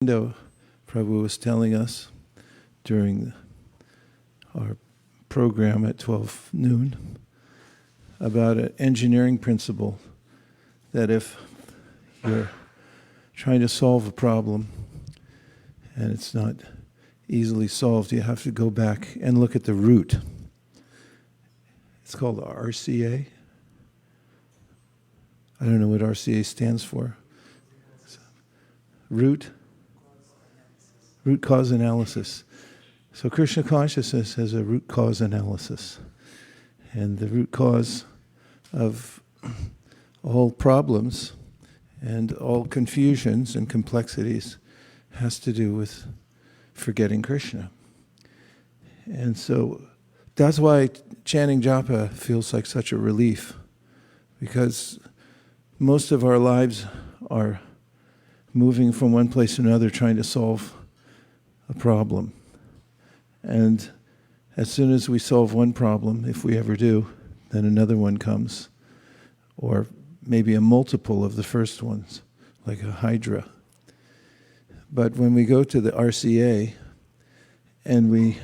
Prabhu was telling us during our program at 12 noon about an engineering principle that if you're trying to solve a problem and it's not easily solved, you have to go back and look at the root. It's called RCA. I don't know what RCA stands for. Root cause analysis. So Krishna consciousness has a root cause analysis. And the root cause of all problems and all confusions and complexities has to do with forgetting Krishna. And so that's why chanting japa feels like such a relief, because most of our lives are moving from one place to another trying to solve a problem. And as soon as we solve one problem, if we ever do, then another one comes, or maybe a multiple of the first ones, like a hydra. But when we go to the RCA and we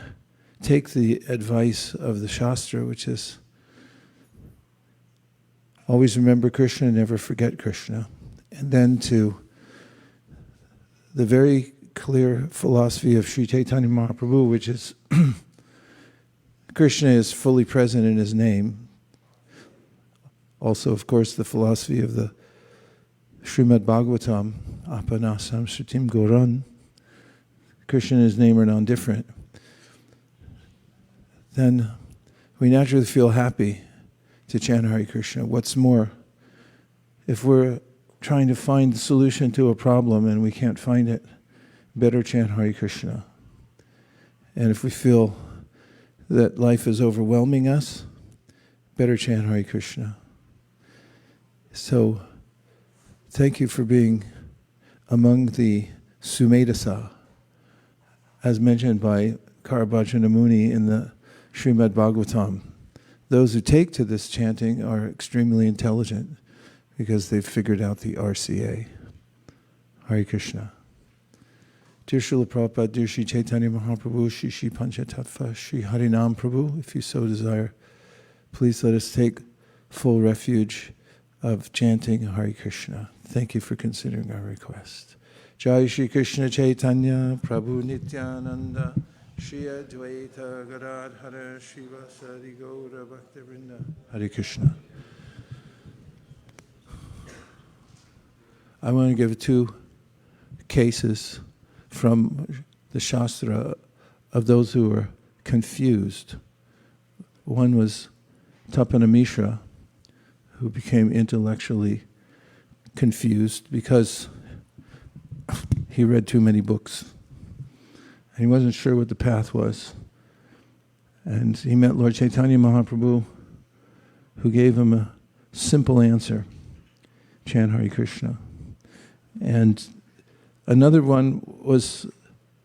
take the advice of the śāstra, which is always remember Krishna, never forget Krishna, and then to the very clear philosophy of Śrī Caitanya Mahāprabhu, which is Krishna is fully present in his name. Also, of course, the philosophy of the Śrīmad Bhāgavatam, āpannaḥ, saṁsṛtiṁ, ghorāṁ. Krishna and his name are non-different. Then we naturally feel happy to chant Hare Kṛṣṇa. What's more, if we're trying to find the solution to a problem and we can't find it, better chant Hare Kṛṣṇa. And if we feel that life is overwhelming us, better chant Hare Kṛṣṇa. So, thank you for being among the Sumedasa, as mentioned by Karabhajana Muni in the Śrīmad Bhāgavatam. Those who take to this chanting are extremely intelligent because they've figured out the RCA. Hare Krishna. Dear Srila Prabhupada, dear Śrī Caitanya Mahāprabhu, Śrī Panchatattva, Śrī Harinam Prabhu, if you so desire, please let us take full refuge of chanting Hare Krishna. Thank you for considering our request. Jai Shri Krishna Chaitanya Prabhu Nityananda Shri Advaita Gadadhara Śrīvasadi Gaura Bhaktivinoda. Hare Krishna. I want to give 2 cases from the śāstra of those who were confused. One was Tapana Mishra, who became intellectually confused because he read too many books. And he wasn't sure what the path was. And he met Lord Chaitanya Mahaprabhu, who gave him a simple answer: chant Hare Kṛṣṇa. And another one was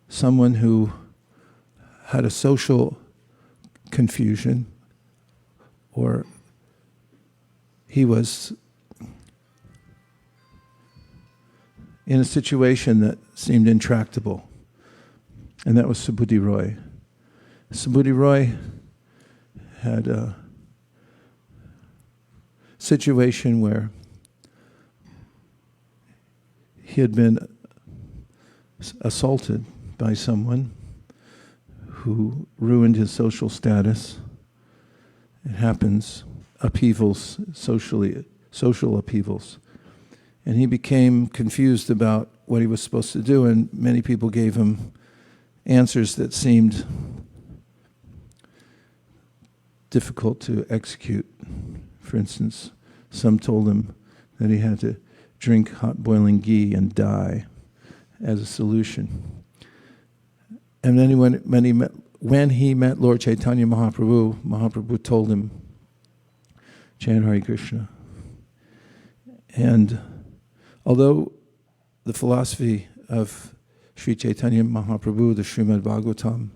someone who had a social confusion, or he was in a situation that seemed intractable, and that was Subhuti Roy. Subhuti Roy had a situation where he had been assaulted by someone who ruined his social status. It happens. Upheavals, social upheavals. And he became confused about what he was supposed to do, and many people gave him answers that seemed difficult to execute. For instance, some told him that he had to drink hot boiling ghee and die as a solution. And then when he met Lord Chaitanya Mahaprabhu, Mahaprabhu told him, chant Hare Kṛṣṇa. And although the philosophy of Śrī Caitanya Mahāprabhu, the Śrīmad Bhāgavatam,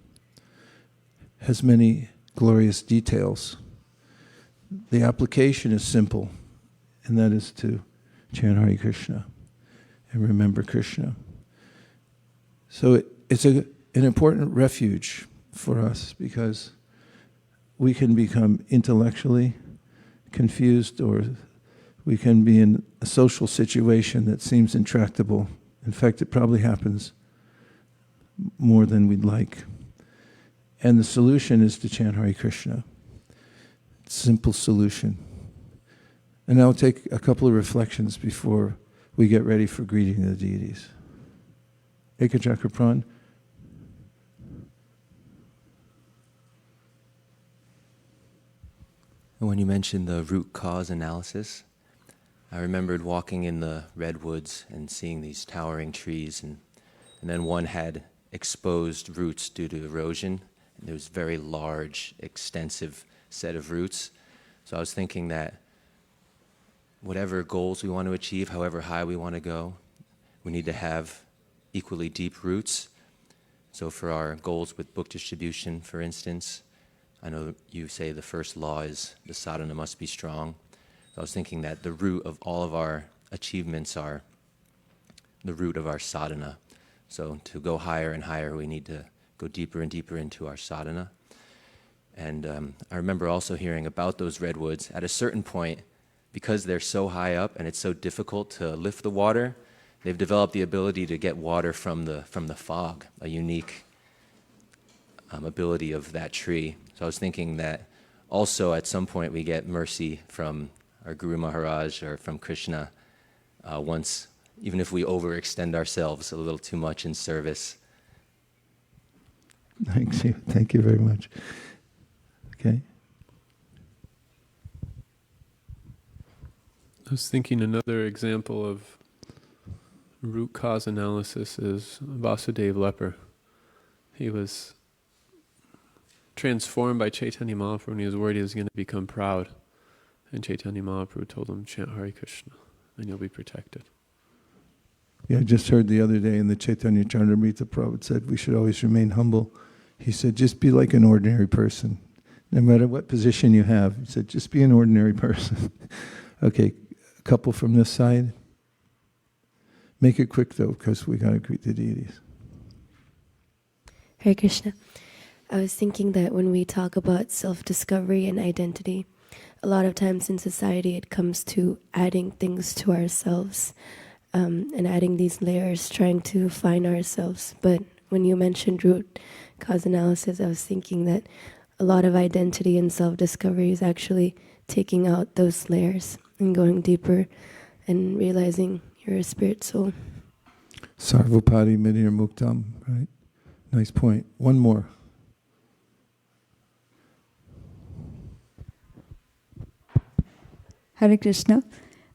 has many glorious details, the application is simple, and that is to chant Hare Kṛṣṇa and remember Krishna. So it's an important refuge for us, because we can become intellectually confused, or we can be in a social situation that seems intractable. In fact, it probably happens more than we'd like. And the solution is to chant Hare Kṛṣṇa. Simple solution. And I'll take a couple of reflections before we get ready for greeting the deities. Ekachakra Pran. When you mentioned the root cause analysis, I remembered walking in the redwoods and seeing these towering trees, and then one had exposed roots due to erosion, and there was a very large, extensive set of roots. So I was thinking that whatever goals we want to achieve, however high we want to go, we need to have equally deep roots. So for our goals with book distribution, for instance, I know you say the first law is the sadhana must be strong. So I was thinking that the root of all of our achievements are the root of our sadhana. So to go higher and higher, we need to go deeper and deeper into our sadhana. And I remember also hearing about those redwoods. At a certain point, because they're so high up and it's so difficult to lift the water, they've developed the ability to get water from the fog, a unique ability of that tree. So I was thinking that also at some point we get mercy from our Guru Maharaj or from Krishna once, even if we overextend ourselves a little too much in service. Thank you very much. Okay. I was thinking another example of root cause analysis is Vasudeva leper. He was transformed by Chaitanya Mahaprabhu, and he was worried he was going to become proud. And Chaitanya Mahaprabhu told him, chant Hare Kṛṣṇa, and you'll be protected. Yeah, I just heard the other day in the Chaitanya Charitamrita, Prabhupada said we should always remain humble. He said, just be like an ordinary person. No matter what position you have, he said, just be an ordinary person. Okay, a couple from this side. Make it quick though, because we got to greet the deities. Hare Krishna. I was thinking that when we talk about self-discovery and identity, a lot of times in society it comes to adding things to ourselves and adding these layers, trying to find ourselves. But when you mentioned root cause analysis, I was thinking that a lot of identity and self-discovery is actually taking out those layers and going deeper and realizing you're a spirit soul. Sarvapati Midir Muktam, right? Nice point. One more. Hare Krishna.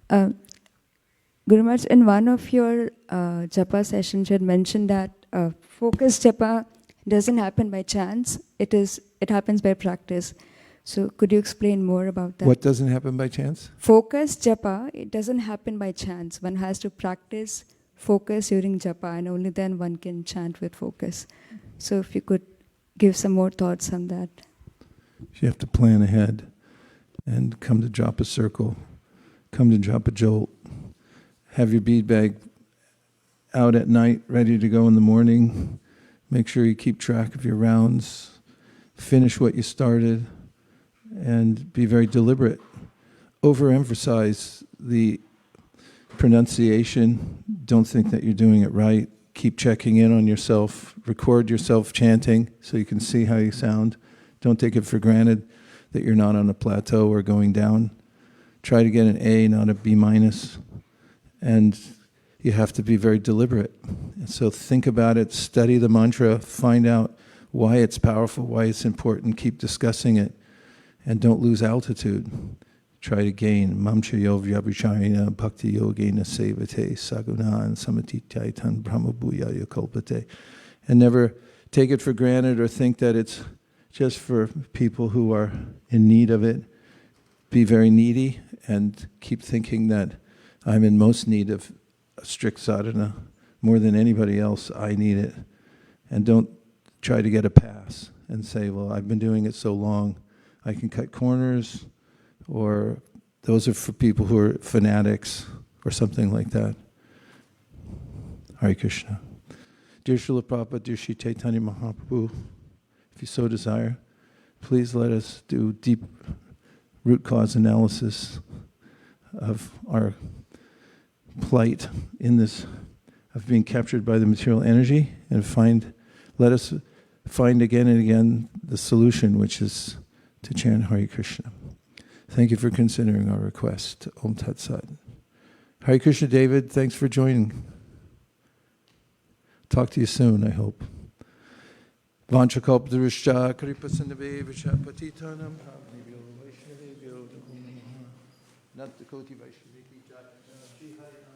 Guru Maharaj, in one of your japa sessions, you had mentioned that focused japa doesn't happen by chance. It happens by practice. So could you explain more about that? What doesn't happen by chance? Focused japa, it doesn't happen by chance. One has to practice focus during japa, and only then one can chant with focus. So if you could give some more thoughts on that. You have to plan ahead and come to japa circle, come to japa jolt, have your bead bag out at night, ready to go in the morning. Make sure you keep track of your rounds, finish what you started, and be very deliberate. Overemphasize the pronunciation. Don't think that you're doing it right. Keep checking in on yourself. Record yourself chanting so you can see how you sound. Don't take it for granted that you're not on a plateau or going down. Try to get an A, not a B minus. And you have to be very deliberate. And so think about it, study the mantra, find out why it's powerful, why it's important, keep discussing it, and don't lose altitude. Try to gain mamchayo vyabhicharina bhakti yogena sevate saguna and samatitaitan brahmabhuyaya kalpate. And never take it for granted or think that it's just for people who are in need of it. Be very needy and keep thinking that I'm in most need of a strict sadhana. More than anybody else, I need it. And don't try to get a pass and say, well, I've been doing it so long, I can cut corners, or those are for people who are fanatics or something like that. Hare Krishna. Dear Srila Prabhupada, dear Śrī Caitanya Mahāprabhu, if you so desire, please let us do deep root cause analysis of our plight in this, of being captured by the material energy, and let us find again and again the solution, which is to chant Hare Kṛṣṇa. Thank you for considering our request. Om Tat Sat. Hare Kṛṣṇa, David, thanks for joining. Talk to you soon, I hope. Vanchakalpadrishya kripasanave vichapatitanam bhavnibhyo vaishnavebhyo namo namaha nattakoti vaishnaviki jaya Śrī Caitanya